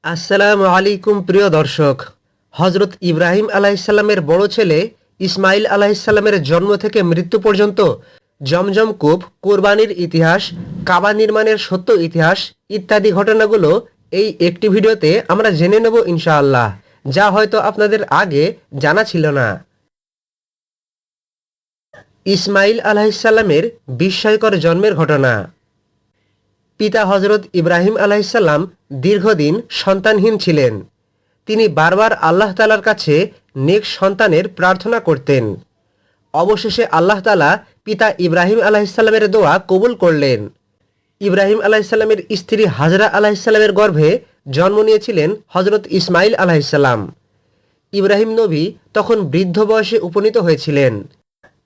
আসসালামু আলাইকুম প্রিয় দর্শক। হজরত ইব্রাহিম আলাইসাল্লামের বড় ছেলে ইসমাইল আলাইসাল্লামের জন্ম থেকে মৃত্যু পর্যন্ত জমজম কূপ, কোরবানির ইতিহাস, কাবা নির্মাণের সত্য ইতিহাস ইত্যাদি ঘটনাগুলো এই একটি ভিডিওতে আমরা জেনে নেব ইনশাআল্লাহ, যা হয়তো আপনাদের আগে জানা ছিল না। ইসমাইল আলাইসাল্লামের বিস্ময়কর জন্মের ঘটনা। পিতা হজরত ইব্রাহিম আলাইসাল্লাম দীর্ঘদিন সন্তানহীন ছিলেন। তিনি বারবার আল্লাহ তালার কাছে নেক সন্তানের প্রার্থনা করতেন। অবশেষে আল্লাহ তালা পিতা ইব্রাহিম আলাইসাল্লামের দোয়া কবুল করলেন। ইব্রাহিম আলাইসাল্লামের স্ত্রী হাজরা আলাইসাল্লামের গর্ভে জন্ম নিয়েছিলেন হজরত ইসমাইল আলাইসাল্লাম। ইব্রাহিম নবী তখন বৃদ্ধ বয়সে উপনীত হয়েছিলেন,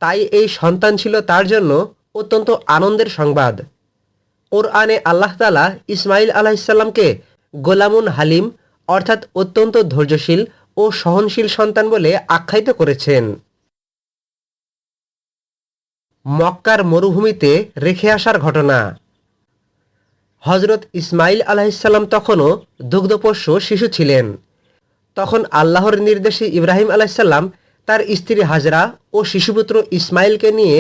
তাই এই সন্তান ছিল তার জন্য অত্যন্ত আনন্দের সংবাদ। কোরআনে আল্লাহ তাআলা ইসমাইল আলাইসাল্লামকে গোলামুন হালিম অর্থাৎ অত্যন্ত ধৈর্যশীল ও সহনশীল সন্তান বলে আখ্যায়িত করেছেন। মক্কার মরুভূমিতে রেখে আসার ঘটনা। হজরত ইসমাইল আলাইসাল্লাম তখনও দুগ্ধপোষ্য শিশু ছিলেন। তখন আল্লাহর নির্দেশে ইব্রাহিম আলাইসাল্লাম তার স্ত্রী হাজরা ও শিশুপুত্র ইসমাইলকে নিয়ে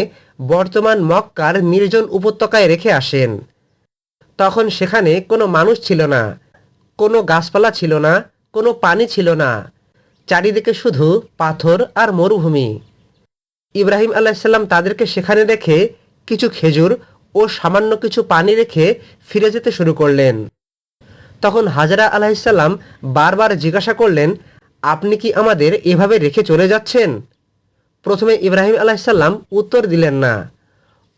বর্তমান মক্কার নির্জন উপত্যকায় রেখে আসেন। তখন সেখানে কোনো মানুষ ছিল না, কোনো গাছপালা ছিল না, কোনো পানি ছিল না, চারিদিকে শুধু পাথর আর মরুভূমি। ইব্রাহিম আলাইসাল্লাম তাদেরকে সেখানে রেখে কিছু খেজুর ও সামান্য কিছু পানি রেখে ফিরে যেতে শুরু করলেন। তখন হাজরা আলাইসাল্লাম বারবার জিজ্ঞাসা করলেন, আপনি কি আমাদের এভাবে রেখে চলে যাচ্ছেন? প্রথমে ইব্রাহিম আলাইসাল্লাম উত্তর দিলেন না।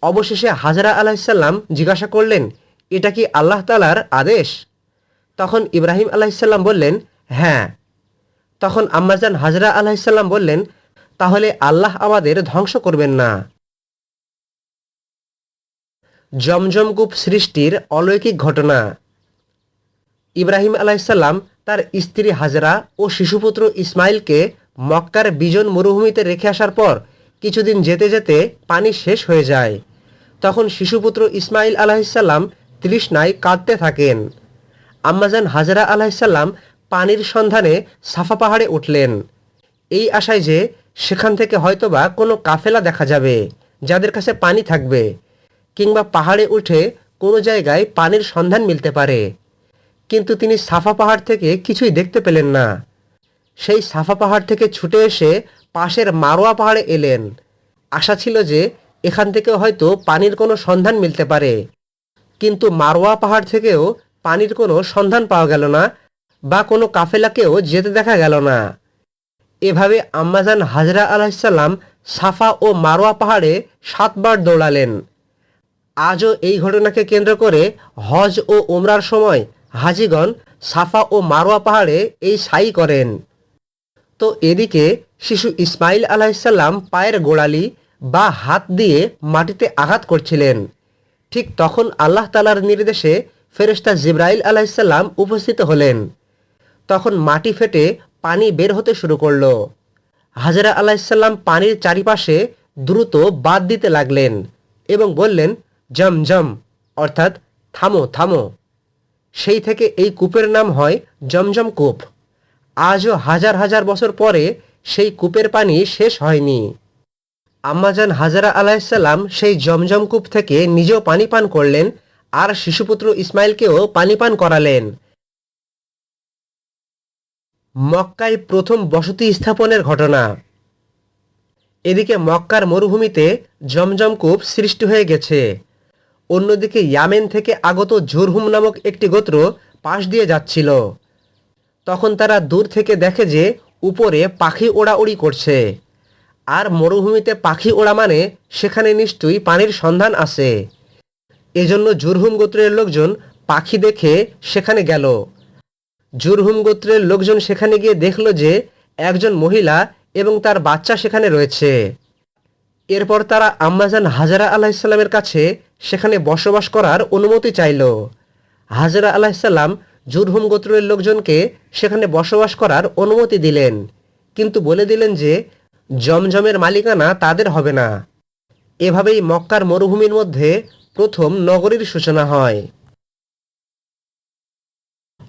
অবশেষে হাজরা আলাইসাল্লাম জিজ্ঞাসা করলেন, এটা কি আল্লাহ তাআলার আদেশ? তখন ইব্রাহিম আলাইসাল্লাম বললেন, হ্যাঁ। তখন আম্মাজান হাজরা আলাইসাল্লাম বললেন, তাহলে আল্লাহ আমাদের ধ্বংস করবেন না। জমজম কূপ সৃষ্টির অলৌকিক ঘটনা। ইব্রাহিম আলাইসাল্লাম তার স্ত্রী হাজরা ও শিশুপুত্র ইসমাইলকে মক্কার বিজন মরুভূমিতে রেখে আসার পর কিছুদিন যেতে যেতে পানি শেষ হয়ে যায়। তখন শিশুপুত্র ইসমাইল আলাইসাল্লাম তৃষ্ণায় কাঁদতে থাকেন। আম্মাজান হাজরা আলাইসাল্লাম পানির সন্ধানে সাফা পাহাড়ে উঠলেন, এই আশায় যে সেখান থেকে হয়তোবা কোনো কাফেলা দেখা যাবে যাদের কাছে পানি থাকবে, কিংবা পাহাড়ে উঠে কোনো জায়গায় পানির সন্ধান মিলতে পারে। কিন্তু তিনি সাফা পাহাড় থেকে কিছুই দেখতে পেলেন না। সেই সাফা পাহাড় থেকে ছুটে এসে পাশের মারোয়া পাহাড়ে এলেন। আশা ছিল যে এখান থেকেও হয়তো পানির কোনো সন্ধান মিলতে পারে, কিন্তু মারোয়া পাহাড় থেকেও পানির কোনো সন্ধান পাওয়া গেল না, বা কোনো কাফেলাকেও যেতে দেখা গেল না। এভাবে আম্মাজান হাজরা আলাইসাল্লাম সাফা ও মারোয়া পাহাড়ে 7 বার দৌড়ালেন। আজও এই ঘটনাকে কেন্দ্র করে হজ ও উমরার সময় হাজিগণ সাফা ও মারোয়া পাহাড়ে এই সাই করেন। তো এদিকে শিশু ইসমাইল আলাইসাল্লাম পায়ের গোড়ালি বা হাত দিয়ে মাটিতে আঘাত করছিলেন। ঠিক তখন আল্লাহ তাআলার নির্দেশে ফেরেশতা জিবরাইল আলাইসাল্লাম উপস্থিত হলেন। তখন মাটি ফেটে পানি বের হতে শুরু করল। হাজরা আলাইসাল্লাম পানির চারিপাশে দ্রুত বাদ দিতে লাগলেন এবং বললেন, জম জম, অর্থাৎ থামো থামো। সেই থেকে এই কূপের নাম হয় জমজম কূপ। আজও হাজার হাজার বছর পরে সেই কূপের পানি শেষ হয়নি। আম্মাজান হাজরা আলাইসাল্লাম সেই জমজম কূপ থেকে নিজেও পানি পান করলেন আর শিশুপুত্র ইসমাইলকেও পানি পান করালেন। মক্কায় প্রথম বসতি স্থাপনের ঘটনা। এদিকে মক্কার মরুভূমিতে জমজম কূপ সৃষ্টি হয়ে গেছে। অন্যদিকে ইয়ামেন থেকে আগত জুরহুম নামক একটি গোত্র পাশ দিয়ে যাচ্ছিল। তখন তারা দূর থেকে দেখে যে উপরে পাখি ওড়াউড়ি করছে। আর মরুভূমিতে পাখি ওড়া মানে সেখানে নিশ্চয়ই পানির সন্ধান আছে। এজন্য জুরহুম গোত্রের লোকজন পাখি দেখে সেখানে গেল। জুরহুম গোত্রের লোকজন সেখানে গিয়ে দেখল যে একজন মহিলা এবং তার বাচ্চা সেখানে রয়েছে। এরপর তারা আম্মাজান হাজরা আলাইসাল্লামের কাছে সেখানে বসবাস করার অনুমতি চাইল। হাজরা আলাইসাল্লাম জুরহুম গোত্রের লোকজনকে সেখানে বসবাস করার অনুমতি দিলেন, কিন্তু বলে দিলেন যে জমজমের মালিকানা তাদের হবে না। এভাবেই মক্কার মরুভূমির মধ্যে প্রথম নগরীর সূচনা হয়।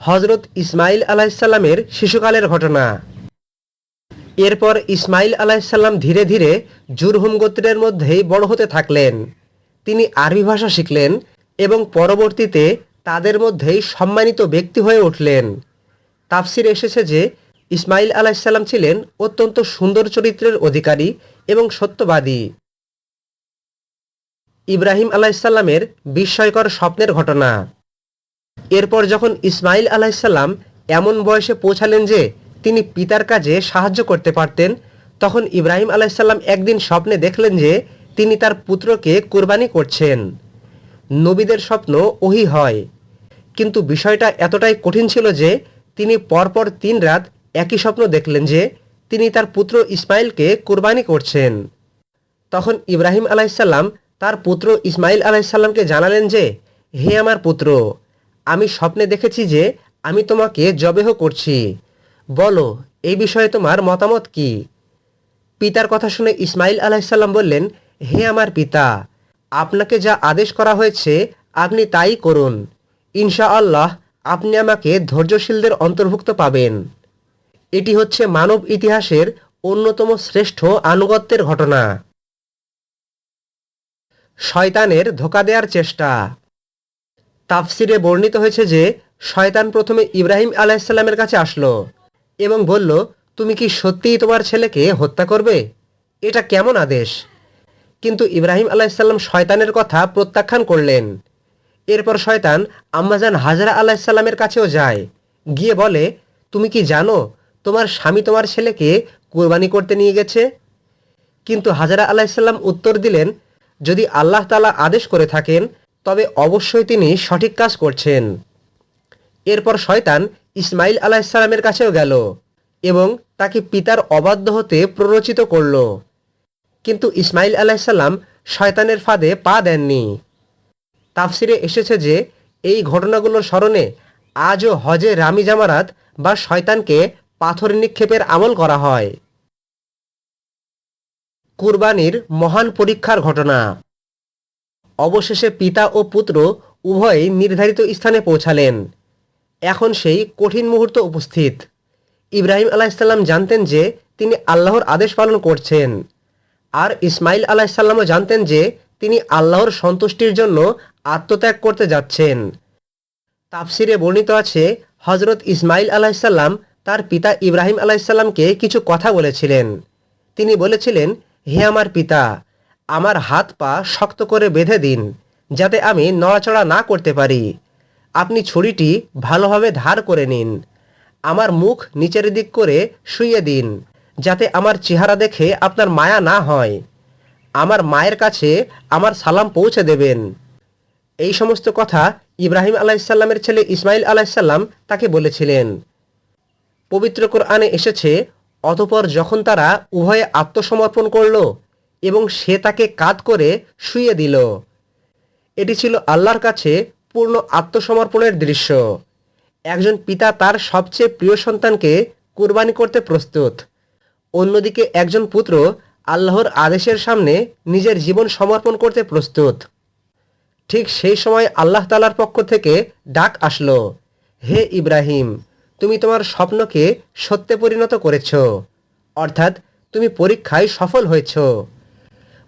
হজরত ইসমাইল আলাইসাল্লামের শিশুকালের ঘটনা। এরপর ইসমাইল আলাইসাল্লাম ধীরে ধীরে জুরহুম গোত্রের মধ্যেই বড় হতে থাকলেন। তিনি আরবি ভাষা শিখলেন এবং পরবর্তীতে তাদের মধ্যেই সম্মানিত ব্যক্তি হয়ে উঠলেন। তাফসিরে এসেছে যে ইসমাইল আলাইসাল্লাম ছিলেন অত্যন্ত সুন্দর চরিত্রের অধিকারী এবং সত্যবাদী। ইব্রাহিম আলাইসাল্লামের বিস্ময়কর স্বপ্নের ঘটনা। এরপর যখন ইসমাইল আলাইসাল্লাম এমন বয়সে পৌঁছালেন যে তিনি পিতার কাজে সাহায্য করতে পারতেন, তখন ইব্রাহিম আলাইসাল্লাম একদিন স্বপ্নে দেখলেন যে তিনি তার পুত্রকে কুরবানি করছেন। নবীদের স্বপ্ন ওহী হয়, কিন্তু বিষয়টা এতটাই কঠিন ছিল যে তিনি পরপর 3 রাত একই স্বপ্ন দেখলেন যে তিনি তার পুত্র ইসমাইলকে কুরবানি করছেন। তখন ইব্রাহিম আলাইসাল্লাম তার পুত্র ইসমাইল আলাইসাল্লামকে জানালেন যে, হে আমার পুত্র, আমি স্বপ্নে দেখেছি যে আমি তোমাকে জবেহ করছি, বলো এই বিষয়ে তোমার মতামত কি? পিতার কথা শুনে ইসমাইল আলাইসাল্লাম বললেন, হে আমার পিতা, আপনাকে যা আদেশ করা হয়েছে আপনি তাই করুন। ইনশাআল্লাহ আপনি আমাকে ধৈর্যশীলদের অন্তর্ভুক্ত পাবেন। এটি হচ্ছে মানব ইতিহাসের অন্যতম শ্রেষ্ঠ আনুগত্যের ঘটনা। শয়তানের ধোঁকা দেওয়ার চেষ্টা। তাফসিরে বর্ণিত হয়েছে যে শয়তান প্রথমে ইব্রাহিম আলাইসাল্লামের কাছে আসলো এবং বলল, তুমি কি সত্যিই তোমার ছেলেকে হত্যা করবে? এটা কেমন আদেশ? কিন্তু ইব্রাহিম আলাইসাল্লাম শয়তানের কথা প্রত্যাখ্যান করলেন। এরপর শয়তান আম্মাজান হাজরা আলাইসাল্লামের কাছেও যায়, গিয়ে বলে, তুমি কি জানো তোমার স্বামী তোমার ছেলেকে কুরবানি করতে নিয়ে গেছে? কিন্তু হাজরা আলাইসাল্লাম উত্তর দিলেন, যদি আল্লাহ তাআলা আদেশ করে থাকেন তবে অবশ্যই তিনি সঠিক কাজ করছেন। এরপর শয়তান ইসমাইল আলাইসাল্লামের কাছেও গেল এবং তাকে পিতার অবাধ্য হতে প্ররোচিত করল। কিন্তু ইসমাইল আলাইসাল্লাম শয়তানের ফাঁদে পা দেননি। তাফসিরে এসেছে যে এই ঘটনাগুলোর স্মরণে আজও হজে রামি জামারাত বা শয়তানকে পাথর নিক্ষেপের আমল করা হয়। কুরবানির মহান পরীক্ষার ঘটনা। অবশেষে পিতা ও পুত্র উভয়ই নির্ধারিত স্থানে পৌঁছালেন। এখন সেই কঠিন মুহূর্ত উপস্থিত। ইব্রাহিম আলাইসাল্লাম জানতেন যে তিনি আল্লাহর আদেশ পালন করছেন, আর ইসমাইল আলাইসাল্লামও জানতেন যে তিনি আল্লাহর সন্তুষ্টির জন্য আত্মত্যাগ করতে যাচ্ছেন। তাফসিরে বর্ণিত আছে, হজরত ইসমাইল আলাইসাল্লাম তার পিতা ইব্রাহিম আলাইসাল্লামকে কিছু কথা বলেছিলেন। তিনি বলেছিলেন, হে আমার পিতা, আমার হাত পা শক্ত করে বেঁধে দিন যাতে আমি নড়াচড়া না করতে পারি। আপনি ছুরিটি ভালোভাবে ধার করে নিন। আমার মুখ নিচের দিক করে শুইয়ে দিন যাতে আমার চেহারা দেখে আপনার মায়া না হয়। আমার মায়ের কাছে আমার সালাম পৌঁছে দেবেন। এই সমস্ত কথা ইব্রাহিম আলাইসাল্লামের ছেলে ইসমাইল আলাইসাল্লাম তাকে বলেছিলেন। পবিত্র কোরআনে এসেছে, অতঃপর যখন তারা উভয়ে আত্মসমর্পণ করল এবং সে তাকে কাঁধ করে শুইয়ে দিল। এটি ছিল আল্লাহর কাছে পূর্ণ আত্মসমর্পণের দৃশ্য। একজন পিতা তার সবচেয়ে প্রিয় সন্তানকে কুরবানি করতে প্রস্তুত, অন্যদিকে একজন পুত্র আল্লাহর আদেশের সামনে নিজের জীবন সমর্পণ করতে প্রস্তুত। ঠিক সেই সময় আল্লাহ তাআলার পক্ষ থেকে ডাক আসলো, হে ইব্রাহিম, তুমি তোমার স্বপ্নকে সত্যে পরিণত করেছ, অর্থাৎ তুমি পরীক্ষায় সফল হয়েছ।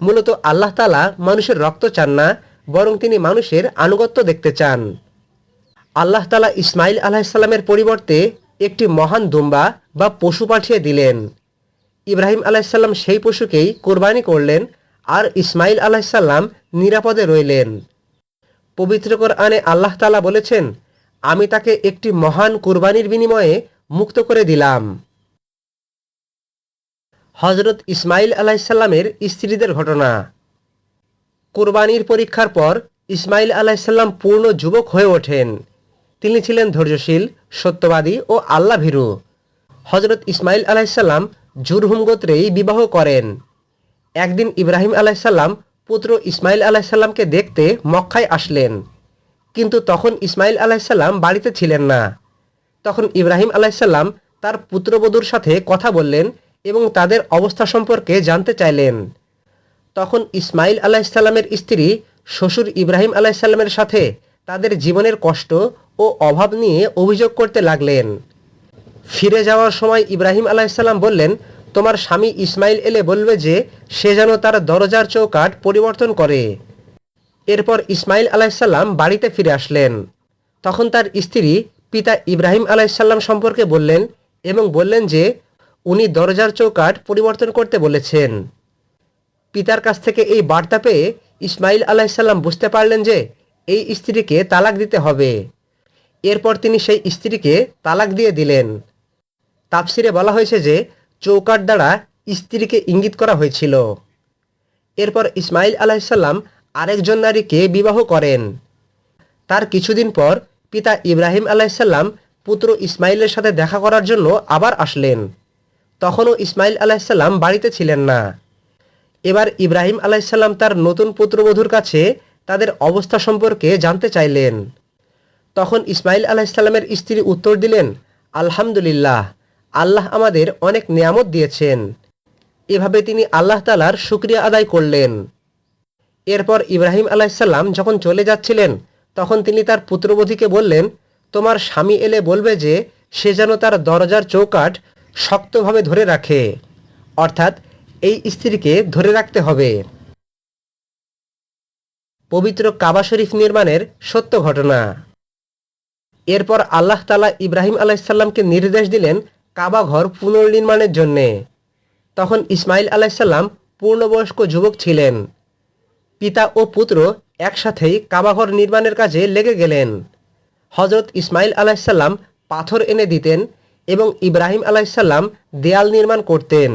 মূলত আল্লাহ তাআলা মানুষের রক্ত চান না, বরং তিনি মানুষের আনুগত্য দেখতে চান। আল্লাহ তাআলা ইসমাইল আলাইসাল্লামের পরিবর্তে একটি মহান দুম্বা বা পশু পাঠিয়ে দিলেন। ইব্রাহিম আলাইসাল্লাম সেই পশুকেই কোরবানি করলেন আর ইসমাইল আলাইসাল্লাম নিরাপদে রইলেন। পবিত্র কোরআনে আল্লাহ তাআলা বলেছেন, আমি তাকে একটি মহান কুরবানির বিনিময়ে মুক্ত করে দিলাম। হজরত ইসমাইল আলাইসাল্লামের স্ত্রীদের ঘটনা। কুরবানির পরীক্ষার পর ইসমাইল আলাইসাল্লাম পূর্ণ যুবক হয়ে ওঠেন। তিনি ছিলেন ধৈর্যশীল, সত্যবাদী ও আল্লাহ ভীরু। হজরত ইসমাইল আলাইসাল্লাম জুরহুম গোত্রেই বিবাহ করেন। একদিন ইব্রাহিম আলাইসাল্লাম পুত্র ইসমাইল আলাইসাল্লামকে দেখতে মক্কায় আসলেন, কিন্তু তখন ইসমাইল আলাইসাল্লাম বাড়িতে ছিলেন না। তখন ইব্রাহিম আলাইসাল্লাম তার পুত্রবধূর সাথে কথা বললেন এবং তাদের অবস্থা সম্পর্কে জানতে চাইলেন। তখন ইসমাইল আলাইসাল্লামের স্ত্রী শ্বশুর ইব্রাহিম আলাইসাল্লামের সাথে তাদের জীবনের কষ্ট ও অভাব নিয়ে অভিযোগ করতে লাগলেন। ফিরে যাওয়ার সময় ইব্রাহিম আলাইসাল্লাম বললেন, তোমার স্বামী ইসমাইল এলে বলবে যে সে যেন তার দরজার চৌকাঠ পরিবর্তন করে। এরপর ইসমাইল আলাইসাল্লাম বাড়িতে ফিরে আসলেন। তখন তার স্ত্রী পিতা ইব্রাহিম আলাইসাল্লাম সম্পর্কে বললেন এবং বললেন যে উনি দরজার চৌকাঠ পরিবর্তন করতে বলেছেন। পিতার কাছ থেকে এই বার্তা পেয়ে ইসমাইল আলাইসাল্লাম বুঝতে পারলেন যে এই স্ত্রীকে তালাক দিতে হবে। এরপর তিনি সেই স্ত্রীকে তালাক দিয়ে দিলেন। তাফসিরে বলা হয়েছে যে চৌকাঠ দ্বারা স্ত্রীকে ইঙ্গিত করা হয়েছিল। এরপর ইসমাইল আলাইসাল্লাম আরেকজন নারীকে বিবাহ করেন। তার কিছুদিন পর পিতা ইব্রাহিম আলাইসাল্লাম পুত্র ইসমাইলের সাথে দেখা করার জন্য আবার আসলেন। তখনও ইসমাইল আলাইসাল্লাম বাড়িতে ছিলেন না। এবার ইব্রাহিম আলাইসাল্লাম তার নতুন পুত্রবধূর কাছে তাদের অবস্থা সম্পর্কে জানতে চাইলেন। তখন ইসমাইল আলাইসাল্লামের স্ত্রী উত্তর দিলেন, আলহামদুলিল্লাহ, আল্লাহ আমাদের অনেক নিয়ামত দিয়েছেন। এভাবে তিনি আল্লাহ তাআলার শুকরিয়া আদায় করলেন। এরপর ইব্রাহিম আলাইসাল্লাম যখন চলে যাচ্ছিলেন তখন তিনি তার পুত্রবধূকে বললেন, তোমার স্বামী এলে বলবে যে সে যেন তার দরজার চৌকাঠ শক্তভাবে ধরে রাখে, অর্থাৎ এই স্ত্রীকে ধরে রাখতে হবে। পবিত্র কাবা শরীফ নির্মাণের সত্য ঘটনা। এরপর আল্লাহ তাআলা ইব্রাহিম আলাইসাল্লামকে নির্দেশ দিলেন কাবা ঘর পুনর্নির্মাণের জন্যে। তখন ইসমাইল আলাইসাল্লাম পূর্ণবয়স্ক যুবক ছিলেন। পিতা ও পুত্র একসাথেই কাবাঘর নির্মাণের কাজে লেগে গেলেন। হজরত ইসমাইল আলাইসাল্লাম পাথর এনে দিতেন এবং ইব্রাহিম আলাইসাল্লাম দেয়াল নির্মাণ করতেন।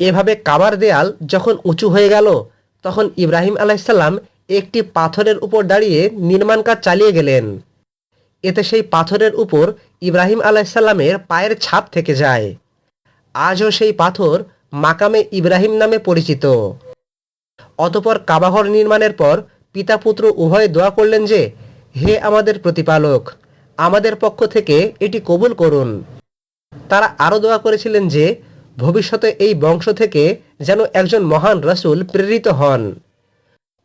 এভাবে কাবার দেয়াল যখন উঁচু হয়ে গেল তখন ইব্রাহিম আলাইসাল্লাম একটি পাথরের উপর দাঁড়িয়ে নির্মাণ কাজ চালিয়ে গেলেন। এতে সেই পাথরের উপর ইব্রাহিম আলাইসাল্লামের পায়ের ছাপ থেকে যায়। আজও সেই পাথর মাকামে ইব্রাহিম নামে পরিচিত। অতঃপর কাবাঘর নির্মাণের পর পিতা পুত্র উভয়ে দোয়া করলেন যে, হে আমাদের প্রতিপালক, আমাদের পক্ষ থেকে এটি কবুল করুন। তারা আরও দোয়া করেছিলেন যে ভবিষ্যতে এই বংশ থেকে যেন একজন মহান রাসূল প্রেরিত হন।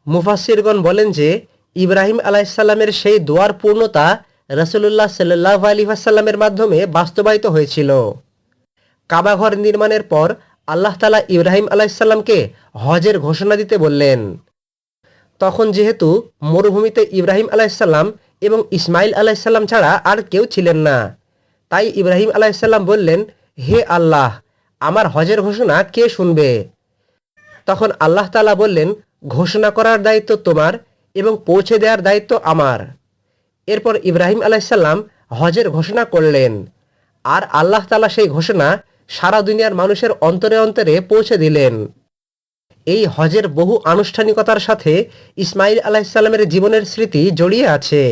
মুফাসসিরগণ বলেন যে ইব্রাহিম আলাইসাল্লামের সেই দোয়ার পূর্ণতা রাসূলুল্লাহ সাল্লাল্লাহু আলাইহি ওয়াসাল্লামের মাধ্যমে বাস্তবায়িত হয়েছিল। কাবাঘর নির্মাণের পর আল্লাহ তাআলা ইব্রাহিম আলাইসাল্লামকে হজের ঘোষণা দিতে বললেন। তখন যেহেতু মরুভূমিতে ইব্রাহিম আলাইসাল্লাম এবং ইসমাইল আলাইসাল্লাম ছাড়া আর কেউ ছিলেন না, তাই ইব্রাহিম আলাইসাল্লাম বললেন, হে আল্লাহ, আমার হজের ঘোষণা কে শুনবে? তখন আল্লাহ তাআলা বললেন, ঘোষণা করার দায়িত্ব তোমার এবং পৌঁছে দেওয়ার দায়িত্ব আমার। এরপর ইব্রাহিম আলাইসাল্লাম হজের ঘোষণা করলেন, আর আল্লাহ তাআলা সেই ঘোষণা সারা দুনিয়ার মানুষের অন্তরে অন্তরে পৌঁছে দিলেন। এই হজের বহু আনুষ্ঠানিকতার সাথে ইসমাইল আলাইসাল্লামের জীবনের স্মৃতি জড়িয়ে আছে।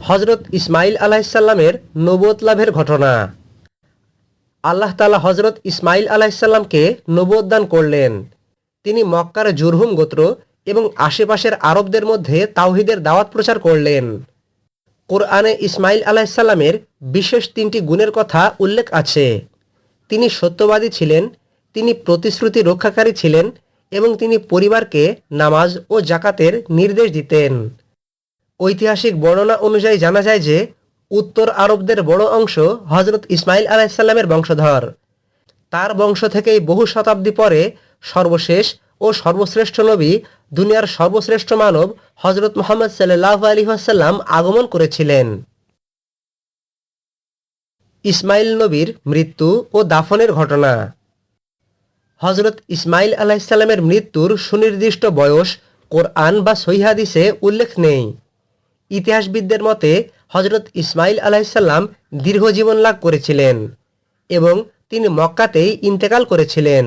হজরত ইসমাইল আলাইসাল্লামের নবুয়ত লাভের ঘটনা। আল্লাহ তাআলা হজরত ইসমাইল আলাইসাল্লামকে নবুয়ত দান করলেন। তিনি মক্কার জুরহুম গোত্র এবং আশেপাশের আরবদের মধ্যে তাওহীদের দাওয়াত প্রচার করলেন। কোরআনে ইসমাইল আলাইসাল্লামের বিশেষ 3টি গুণের কথা উল্লেখ আছে। তিনি সত্যবাদী ছিলেন, তিনি প্রতিশ্রুতি রক্ষাকারী ছিলেন এবং তিনি পরিবারকে নামাজ ও জাকাতের নির্দেশ দিতেন। ঐতিহাসিক বর্ণনা অনুযায়ী জানা যায় যে উত্তর আরবদের বড় অংশ হজরত ইসমাইল আলাইসাল্লামের বংশধর। তার বংশ থেকেই বহু শতাব্দী পরে সর্বশেষ ও সর্বশ্রেষ্ঠ নবী, দুনিয়ার সর্বশ্রেষ্ঠ মানব হজরত মুহাম্মদ সাল্লাল্লাহু আলাইহি ওয়াসাল্লাম আগমন করেছিলেন। ইসমাইল নবীর মৃত্যু ও দাফনের ঘটনা। হজরত ইসমাইল আলাইসাল্লামের মৃত্যুর সুনির্দিষ্ট বয়স কোরআন বা সহিহ হাদিসে উল্লেখ নেই। ইতিহাসবিদদের মতে হজরত ইসমাইল আলাইসাল্লাম দীর্ঘ জীবন লাভ করেছিলেন এবং তিনি মক্কাতেই ইন্তেকাল করেছিলেন।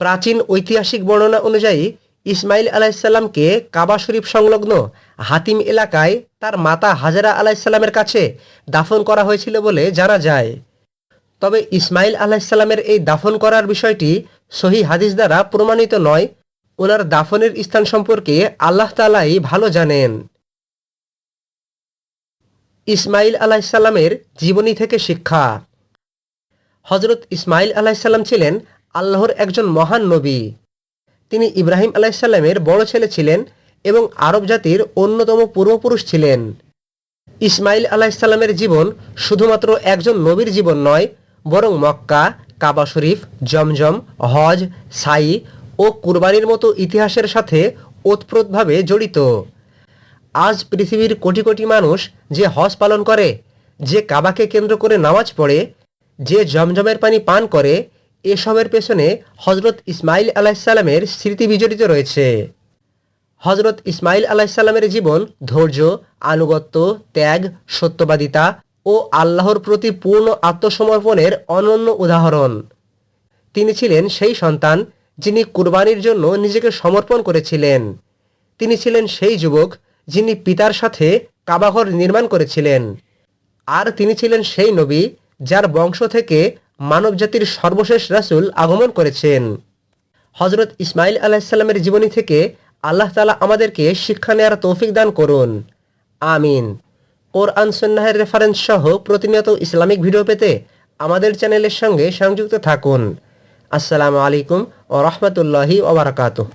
প্রাচীন ঐতিহাসিক বর্ণনা অনুযায়ী ইসমাইল আলাইসাল্লামকে কাবা শরীফ সংলগ্ন হাতিম এলাকায় তার মাতা হাজেরা আলাইসাল্লামের কাছে দাফন করা হয়েছিল বলে জানা যায়। তবে ইসমাইল আলাইসাল্লামের এই দাফন করার বিষয়টি সহিহ হাদিস দ্বারা প্রমাণিত নয়। ওনার দাফনের স্থান সম্পর্কে আল্লাহ তাআলাই ভালো জানেন। ইসমাইল আলাইসাল্লামের জীবনী থেকে শিক্ষা। হজরত ইসমাইল আলাইসাল্লাম ছিলেন আল্লাহর একজন মহান নবী। তিনি ইব্রাহিম আলাইসাল্লামের বড় ছেলে ছিলেন এবং আরব জাতির অন্যতম পূর্বপুরুষ ছিলেন। ইসমাইল আলাইসাল্লামের জীবন শুধুমাত্র একজন নবীর জীবন নয়, বরং মক্কা, কাবা শরীফ, জমজম, হজ, সাই ও কুরবানির মতো ইতিহাসের সাথে ওতপ্রোতভাবে জড়িত। আজ পৃথিবীর কোটি কোটি মানুষ যে হজ পালন করে, যে কাবাকে কেন্দ্র করে নামাজ পড়ে, যে জমজমের পানি পান করে, এসবের পেছনে হজরত ইসমাইল আলাইসাল্লামের স্মৃতি বিজড়িত রয়েছে। হজরত ইসমাইল আলাইসাল্লামের জীবন ধৈর্য, আনুগত্য, ত্যাগ, সত্যবাদিতা ও আল্লাহর প্রতি পূর্ণ আত্মসমর্পণের অনন্য উদাহরণ। তিনি ছিলেন সেই সন্তান যিনি কুরবানির জন্য নিজেকে সমর্পণ করেছিলেন। তিনি ছিলেন সেই যুবক যিনি পিতার সাথে কাবাঘর নির্মাণ করেছিলেন। আর তিনি ছিলেন সেই নবী যার বংশ থেকে মানবজাতির সর্বশেষ রাসূল আগমন করেছেন। হজরত ইসমাইল আলাইসাল্লামের জীবনী থেকে আল্লাহ তাআলা আমাদেরকে শিক্ষা নেওয়ার তৌফিক দান করুন। আমিন। কোরআন সুন্নাহের রেফারেন্স সহ প্রতিনিয়ত ইসলামিক ভিডিও পেতে আমাদের চ্যানেলের সঙ্গে সংযুক্ত থাকুন। আসসালামু আলাইকুম ওয়া রাহমাতুল্লাহি ওয়া বারাকাতুহু।